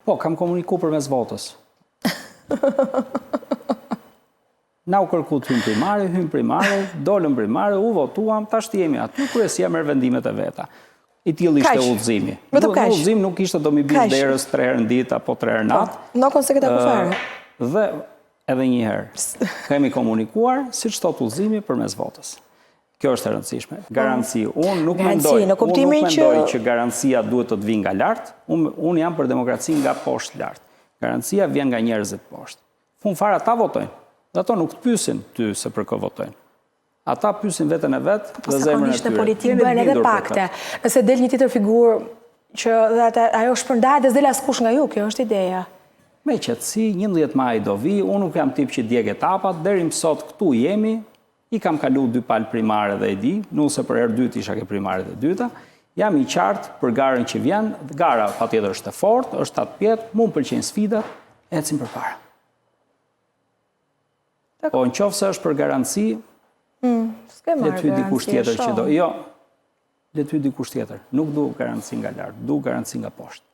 Po, kam komuniku përmes votës. Na u kërku të hymë primare, dolëm primare, u votuam, tash të jemi aty, kryesia merr vendimet e veta. I tillë ishte udhëzimi. Udhëzimi nuk ishte do mi bie derës 3 herë në ditë apo 3 herë natë. No konsekventa ku fare. Dhe edhe një herë kemi komunikuar siç thot udhëzimi përmes votës. Kjo është e rëndësishme. Garanci. Unë nuk mendoj që garancia duhet të vinë nga lart, unë jam për demokraci nga poshtë lart. Garancia vjen nga njerëzit poshtë. Fund fare ata votojnë. Dhe ato nuk të pyesin ty se për kë votojnë. Ata pyesin veten e vet dhe zemrën e tyre. Në politikë bëhen edhe pakte. Nëse del një tjetër figurë që ajo shpërndahet dhe s'del askush nga ju, kjo është ideja. Me qetësi, 11 maj do vi, unë nuk jam tip që djeg etapat, deri më sot këtu jemi, i kam kalu 2 palë primare dhe e di, nuse për herë dytë isha ke primare dhe dyta, jam i qartë për garën që vjen, gara patjetër është e fortë, është 7 pjetë, mu më pëlqejnë sfidat, ecim përpara. Po në qofë se është për garanci, le ty dikush tjetër që do. Jo, le ty dikush tjetër. Nuk du garanci nga lartë, du garanci nga poshtë.